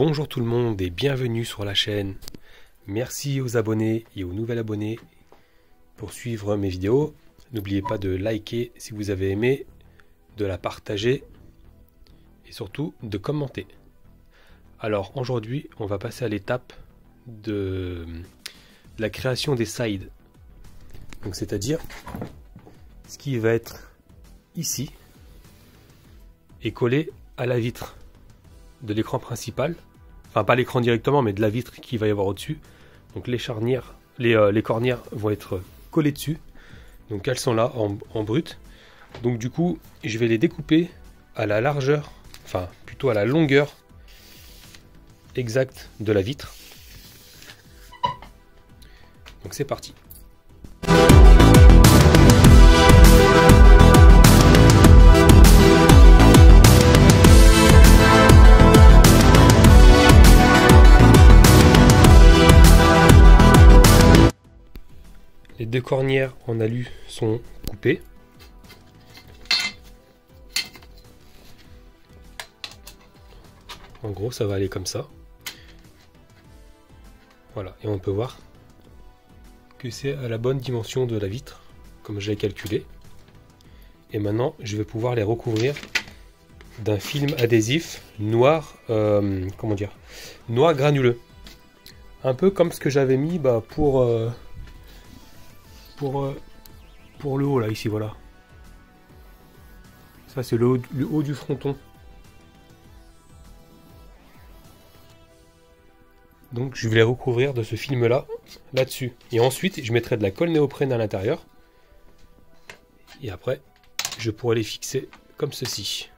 Bonjour tout le monde et bienvenue sur la chaîne. Merci aux abonnés et aux nouveaux abonnés pour suivre mes vidéos. N'oubliez pas de liker si vous avez aimé, de la partager et surtout de commenter. Alors aujourd'hui, on va passer à l'étape de la création des sides. Donc c'est-à-dire ce qui va être ici et collé à la vitre de l'écran principal, enfin pas l'écran directement mais de la vitre qui va y avoir au-dessus. Donc les charnières, les cornières vont être collées dessus, donc elles sont là en brut. Donc du coup je vais les découper à la largeur, enfin plutôt à la longueur exacte de la vitre. Donc c'est parti. Les deux cornières en alu sont coupées. En gros, ça va aller comme ça. Voilà, et on peut voir que c'est à la bonne dimension de la vitre, comme je l'ai calculé. Et maintenant, je vais pouvoir les recouvrir d'un film adhésif noir, comment dire, noir granuleux. Un peu comme ce que j'avais mis pour le haut là, ici, voilà. Ça c'est le haut du fronton. Donc je vais les recouvrir de ce film là, là-dessus. Et ensuite je mettrai de la colle néoprène à l'intérieur. Et après je pourrai les fixer comme ceci.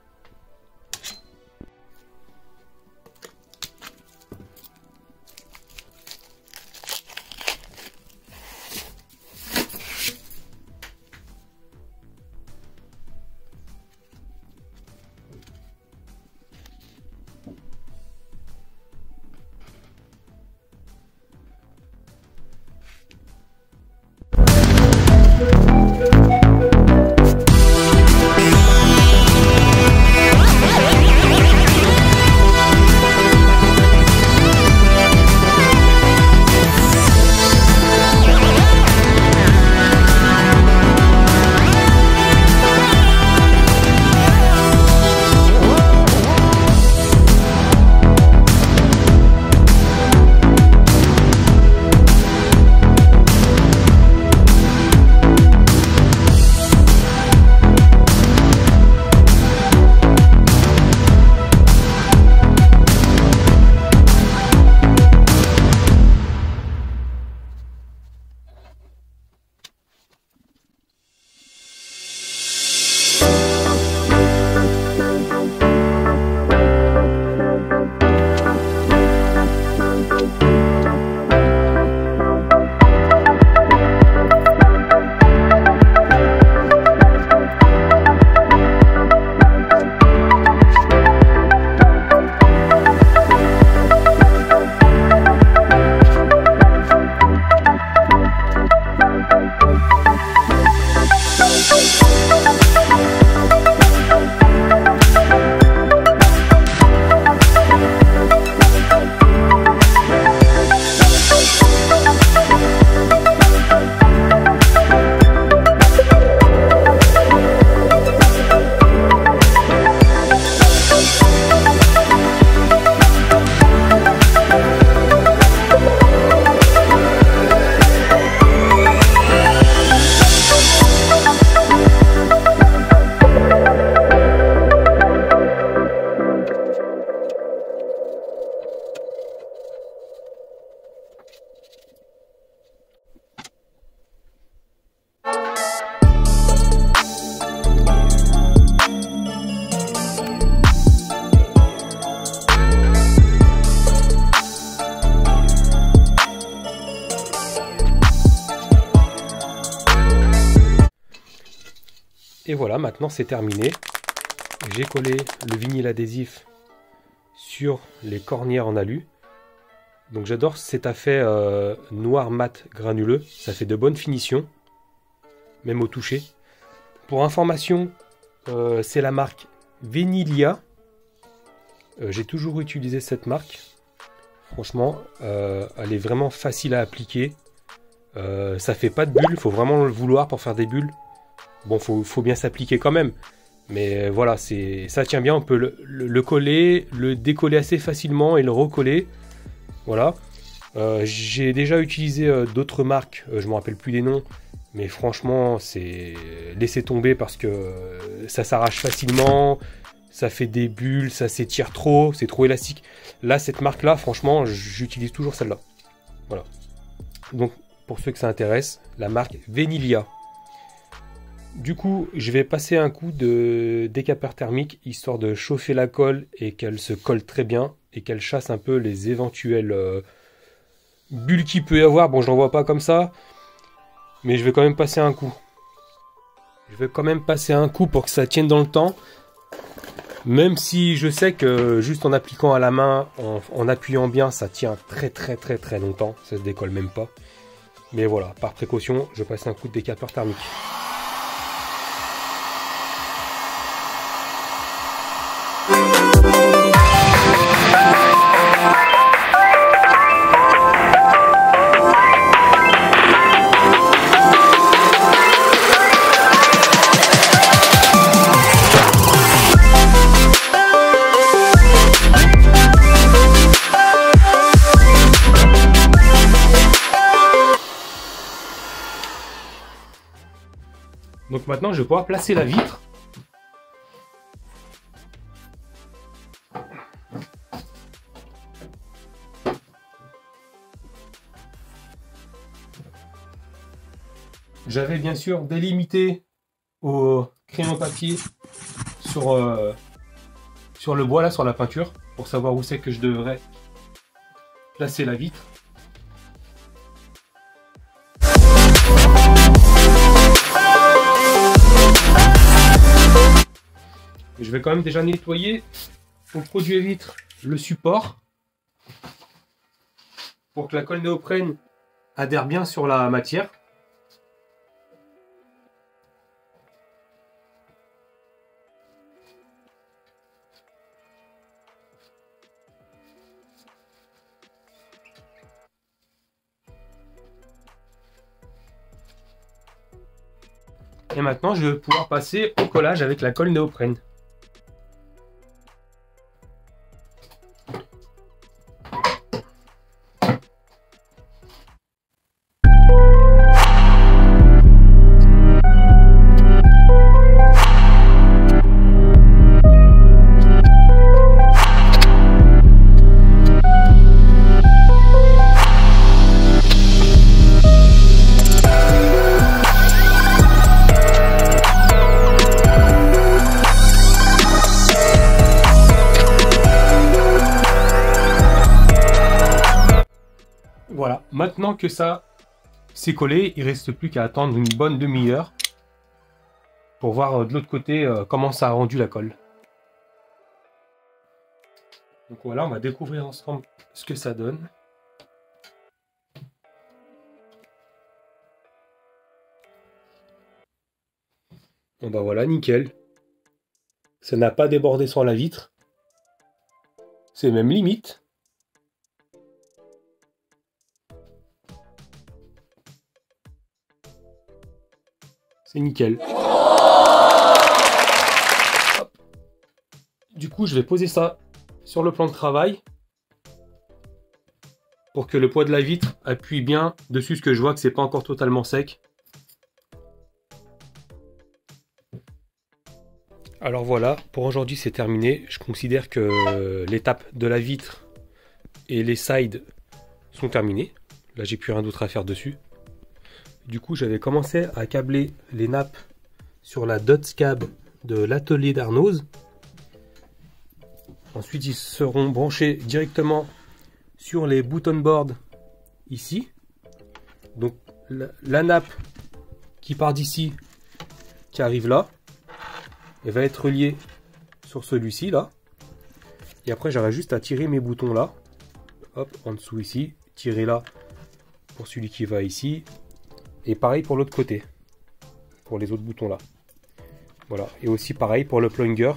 Et voilà, maintenant c'est terminé. J'ai collé le vinyle adhésif sur les cornières en alu. Donc j'adore cet effet noir mat granuleux. Ça fait de bonnes finitions, même au toucher. Pour information, c'est la marque Venilia. J'ai toujours utilisé cette marque. Franchement, elle est vraiment facile à appliquer. Ça fait pas de bulles, faut vraiment le vouloir pour faire des bulles. Bon, faut bien s'appliquer quand même. Mais voilà, ça tient bien, on peut le coller, le décoller assez facilement et le recoller. Voilà. J'ai déjà utilisé d'autres marques, je me rappelle plus les noms. Mais franchement, c'est laisser tomber parce que ça s'arrache facilement. Ça fait des bulles, ça s'étire trop, c'est trop élastique. Là, cette marque-là, franchement, j'utilise toujours celle-là. Voilà. Donc, pour ceux que ça intéresse, la marque Venilia. Du coup, je vais passer un coup de décapeur thermique, histoire de chauffer la colle et qu'elle se colle très bien et qu'elle chasse un peu les éventuelles bulles qu'il peut y avoir. Bon, je n'en vois pas comme ça, mais je vais quand même passer un coup. Je vais quand même passer un coup pour que ça tienne dans le temps. Même si je sais que juste en appliquant à la main, en appuyant bien, ça tient très longtemps. Ça se décolle même pas. Mais voilà, par précaution, je passe un coup de décapeur thermique. Donc maintenant, je vais pouvoir placer la vitre. J'avais bien sûr délimité au crayon papier sur le bois, là, sur la peinture, pour savoir où c'est que je devrais placer la vitre. Je vais quand même déjà nettoyer au produit à vitre le support pour que la colle néoprène adhère bien sur la matière. Et maintenant, je vais pouvoir passer au collage avec la colle néoprène. Voilà, maintenant que ça c'est collé, il ne reste plus qu'à attendre une bonne demi-heure pour voir de l'autre côté comment ça a rendu la colle. Donc voilà, on va découvrir ensemble ce que ça donne. Bon bah voilà, nickel. Ça n'a pas débordé sur la vitre. C'est même limite. C'est nickel. Hop. Du coup, je vais poser ça sur le plan de travail pour que le poids de la vitre appuie bien dessus, ce que je vois que c'est pas encore totalement sec. Alors voilà, pour aujourd'hui c'est terminé. Je considère que l'étape de la vitre et les sides sont terminées. Là, j'ai plus rien d'autre à faire dessus. Du coup, j'avais commencé à câbler les nappes sur la Dotscab de l'atelier d'Arnoz. Ensuite, ils seront branchés directement sur les button boards ici. Donc, la nappe qui part d'ici, qui arrive là, elle va être reliée sur celui-ci là. Et après, j'aurai juste à tirer mes boutons là. Hop, en dessous ici. Tirer là pour celui qui va ici. Et pareil pour l'autre côté, pour les autres boutons là. Voilà, et aussi pareil pour le plunger.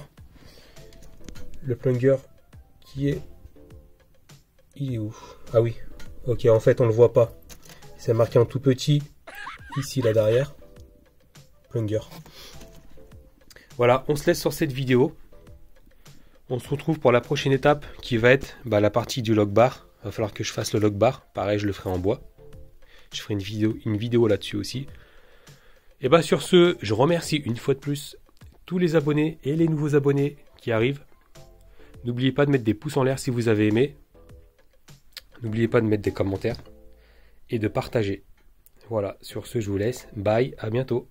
Le plunger qui est Il est où? Ah oui. Ok, en fait, on le voit pas. C'est marqué en tout petit, ici, là, derrière. Plunger. Voilà, on se laisse sur cette vidéo. On se retrouve pour la prochaine étape qui va être la partie du log bar. Il va falloir que je fasse le log bar. Pareil, je le ferai en bois. Je ferai une vidéo là-dessus aussi. Et sur ce, je remercie une fois de plus tous les abonnés et les nouveaux abonnés qui arrivent. N'oubliez pas de mettre des pouces en l'air si vous avez aimé. N'oubliez pas de mettre des commentaires et de partager. Voilà, sur ce, je vous laisse. Bye, à bientôt.